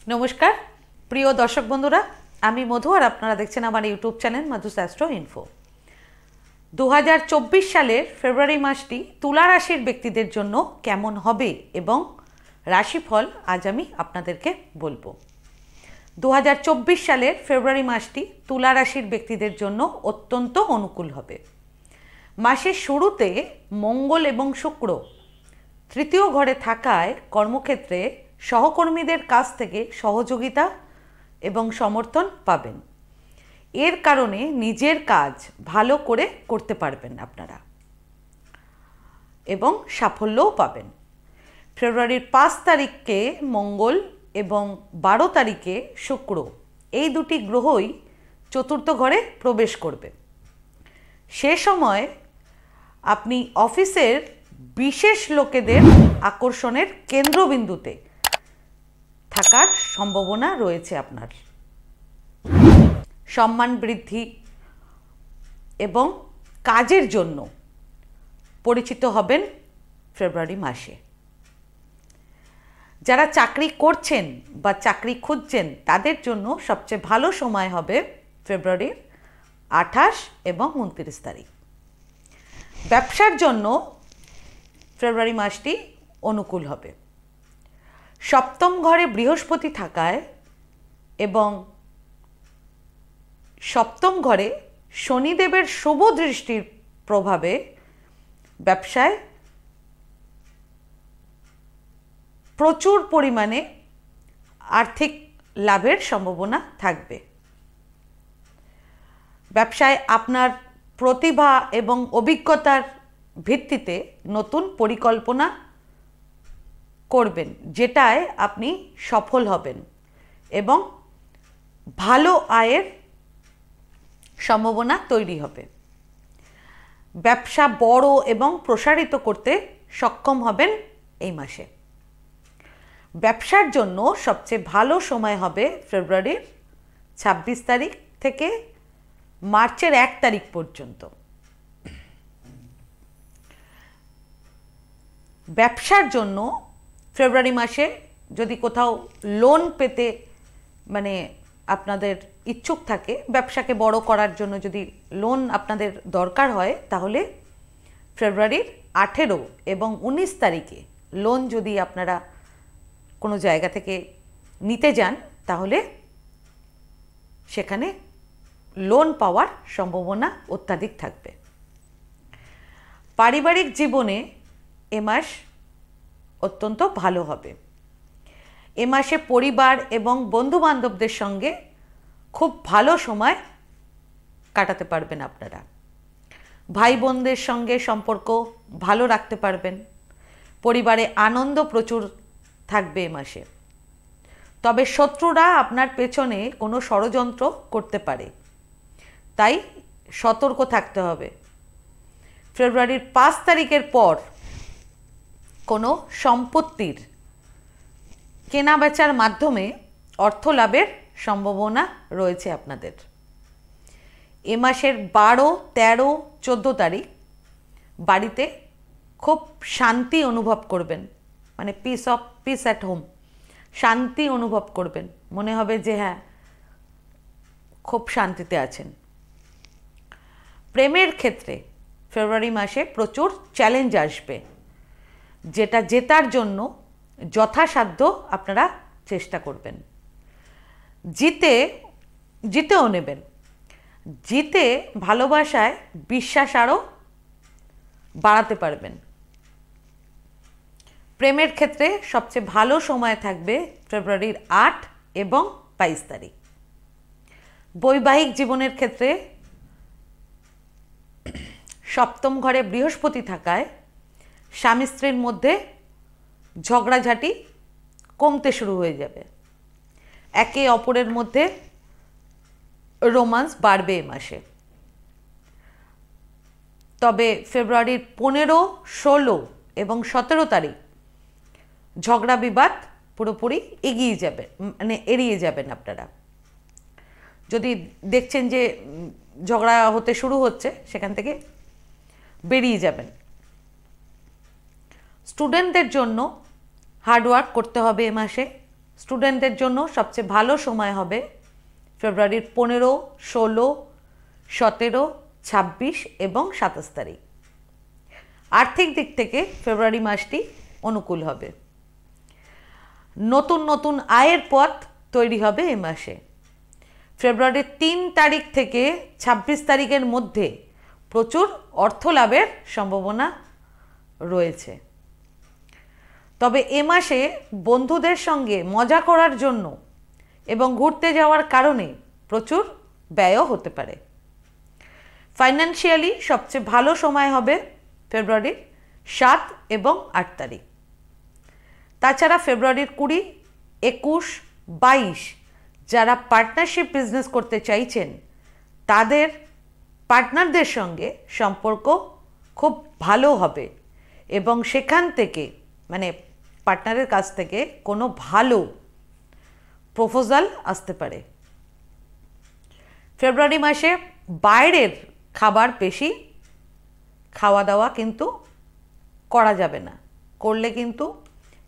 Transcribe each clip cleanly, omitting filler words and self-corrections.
নমস্কার প্রিয় দর্শক বন্ধুরা, আমি মধু আর আপনারা দেখছেন আমার YouTube channel Madhu's astro info. 2024 সালের ফেব্রুয়ারি মাসটি তুলা রাশির ব্যক্তিদের জন্য কেমন হবে এবং রাশিফল আজ আমি আপনাদেরকে বলবো। 2024 সালের ফেব্রুয়ারি মাসটি তুলা রাশির ব্যক্তিদের জন্য অত্যন্ত অনুকূল হবে। মাসের শুরুতে মঙ্গল এবং শুক্র তৃতীয় ঘরে থাকায় কর্মক্ষেত্রে সহকর্মীদের কাছ থেকে সহযোগিতা এবং সমর্থন পাবেন। এর কারণে নিজের কাজ ভালো করে করতে পারবেন আপনারা এবং সাফল্যও পাবেন। ফেব্রুয়ারির 5 তারিখে মঙ্গল এবং 12 তারিখে শুক্র, এই দুটি গ্রহই চতুর্থ ঘরে প্রবেশ করবে। সে সময় আপনি অফিসের বিশেষ লোকেদের আকর্ষণের কেন্দ্রবিন্দুতে থাকার সম্ভাবনা রয়েছে। আপনার সম্মান বৃদ্ধি এবং কাজের জন্য পরিচিত হবেন ফেব্রুয়ারি মাসে। যারা চাকরি করছেন বা চাকরি খুঁজছেন তাদের জন্য সবচেয়ে ভালো সময় হবে ফেব্রুয়ারির 28 এবং 29 তারিখ। ব্যবসার জন্য ফেব্রুয়ারি মাসটি অনুকূল হবে। সপ্তম ঘরে বৃহস্পতি থাকায় এবং সপ্তম ঘরে শনিদেবের শুভ দৃষ্টির প্রভাবে ব্যবসায় প্রচুর পরিমাণে আর্থিক লাভের সম্ভাবনা থাকবে। ব্যবসায় আপনার প্রতিভা এবং অভিজ্ঞতার ভিত্তিতে নতুন পরিকল্পনা করবেন, যেটায় আপনি সফল হবেন এবং ভালো আয়ের সম্ভাবনা তৈরি হবে। ব্যবসা বড় এবং প্রসারিত করতে সক্ষম হবেন এই মাসে। ব্যবসার জন্য সবচেয়ে ভালো সময় হবে ফেব্রুয়ারির 26 তারিখ থেকে মার্চের 1 তারিখ পর্যন্ত। ব্যবসার জন্য ফেব্রুয়ারি মাসে যদি কোথাও লোন পেতে আপনাদের ইচ্ছুক থাকে, ব্যবসাকে বড় করার জন্য যদি লোন আপনাদের দরকার হয়, তাহলে ফেব্রুয়ারির 18 এবং 19 তারিখে লোন যদি আপনারা কোনো জায়গা থেকে নিতে যান, তাহলে সেখানে লোন পাওয়ার সম্ভাবনা অত্যাধিক থাকবে। পারিবারিক জীবনে এ মাস অত্যন্ত ভালো হবে। এ মাসে পরিবার এবং বন্ধুবান্ধবদের সঙ্গে খুব ভালো সময় কাটাতে পারবেন আপনারা। ভাই বোনদের সঙ্গে সম্পর্ক ভালো রাখতে পারবেন। পরিবারে আনন্দ প্রচুর থাকবে এ মাসে। তবে শত্রুরা আপনার পেছনে কোনো ষড়যন্ত্র করতে পারে, তাই সতর্ক থাকতে হবে। ফেব্রুয়ারির 5 তারিখের পর কোনো সম্পত্তির কেনাবেচার মাধ্যমে অর্থ লাভের সম্ভাবনা রয়েছে আপনাদের। এ মাসের 12, 13, 14 তারিখ বাড়িতে খুব শান্তি অনুভব করবেন, পিস অ্যাট হোম, শান্তি অনুভব করবেন। মনে হবে যে হ্যাঁ, খুব শান্তিতে আছেন। প্রেমের ক্ষেত্রে ফেব্রুয়ারি মাসে প্রচুর চ্যালেঞ্জ আসবে, যেটা জেতার জন্য যথাসাধ্য আপনারা চেষ্টা করবেন। জিতেও নেবেন। জিতে ভালোবাসায় বিশ্বাস আরও বাড়াতে পারবেন। প্রেমের ক্ষেত্রে সবচেয়ে ভালো সময় থাকবে ফেব্রুয়ারির 8 এবং 22 তারিখ। বৈবাহিক জীবনের ক্ষেত্রে সপ্তম ঘরে বৃহস্পতি থাকায় স্বামী স্ত্রীর মধ্যে ঝগড়াঝাটি কমতে শুরু হয়ে যাবে। একে অপরের মধ্যে রোমান্স বাড়বে এ মাসে। তবে ফেব্রুয়ারির 15, 16 এবং 17 তারিখ ঝগড়া বিবাদ পুরোপুরি এড়িয়ে যাবেন আপনারা। যদি দেখছেন যে ঝগড়া হতে শুরু হচ্ছে, সেখান থেকে বেরিয়ে যাবেন। স্টুডেন্টদের জন্য হার্ডওয়ার্ক করতে হবে এ মাসে। স্টুডেন্টদের জন্য সবচেয়ে ভালো সময় হবে ফেব্রুয়ারির 15, 16, 17, 26 এবং 27 তারিখ। আর্থিক দিক থেকে ফেব্রুয়ারি মাসটি অনুকূল হবে। নতুন নতুন আয়ের পথ তৈরি হবে এই মাসে। ফেব্রুয়ারির 3 তারিখ থেকে 26 তারিখের মধ্যে প্রচুর অর্থ লাভের সম্ভাবনা রয়েছে। তবে এ মাসে বন্ধুদের সঙ্গে মজা করার জন্য এবং ঘুরতে যাওয়ার কারণে প্রচুর ব্যয়ও হতে পারে। ফাইন্যান্সিয়ালি সবচেয়ে ভালো সময় হবে ফেব্রুয়ারির 7 এবং 8 তারিখ। তাছাড়া ফেব্রুয়ারির 20, 21, 22 যারা পার্টনারশিপ বিজনেস করতে চাইছেন তাদের পার্টনারদের সঙ্গে সম্পর্ক খুব ভালো হবে এবং সেখান থেকে মানে পার্টনারের কাছ থেকে কোনো ভালো প্রপোজাল আসতে পারে। ফেব্রুয়ারি মাসে বাইরের খাবার বেশি খাওয়া দাওয়া কিন্তু করা যাবে না, করলে কিন্তু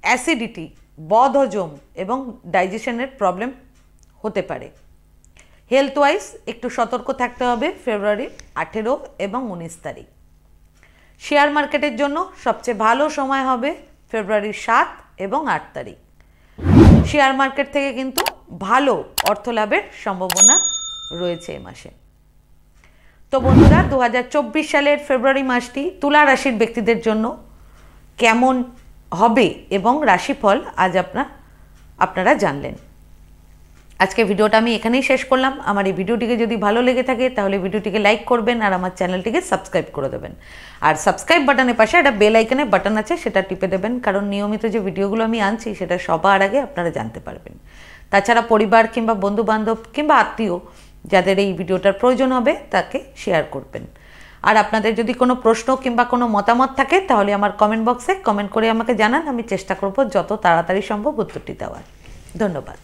অ্যাসিডিটি, বদহজম এবং ডাইজেশনের প্রবলেম হতে পারে। হেলথ ওয়াইজ একটু সতর্ক থাকতে হবে ফেব্রুয়ারির 18 এবং 19 তারিখ। শেয়ার মার্কেটের জন্য সবচেয়ে ভালো সময় হবে ফেব্রুয়ারির 7 এবং 8 তারিখ। শেয়ার মার্কেট থেকে কিন্তু ভালো অর্থ লাভের সম্ভাবনা রয়েছে এই মাসে। তো বন্ধুরা, 2024 সালের ফেব্রুয়ারি মাসটি তুলা রাশির ব্যক্তিদের জন্য কেমন হবে এবং রাশিফল আজ আপনারা জানলেন। আজকে ভিডিওটা আমি এখানেই শেষ করলাম। আমার এই ভিডিওটিকে যদি ভালো লেগে থাকে তাহলে ভিডিওটিকে লাইক করবেন আর আমার চ্যানেলটিকে সাবস্ক্রাইব করে দেবেন। আর সাবস্ক্রাইব বাটনের পাশে একটা বেল আইকনের বাটন আছে, সেটা টিপে দেবেন, কারণ নিয়মিত যে ভিডিওগুলো আমি আনছি সেটা সবার আগে আপনারা জানতে পারবেন। তাছাড়া পরিবার কিংবা বন্ধুবান্ধব কিংবা আত্মীয় যাদের এই ভিডিওটার প্রয়োজন হবে তাকে শেয়ার করবেন। আর আপনাদের যদি কোনো প্রশ্ন কিংবা কোনো মতামত থাকে তাহলে আমার কমেন্ট বক্সে কমেন্ট করে আমাকে জানান। আমি চেষ্টা করব যত তাড়াতাড়ি সম্ভব উত্তরটি দেওয়ার। ধন্যবাদ।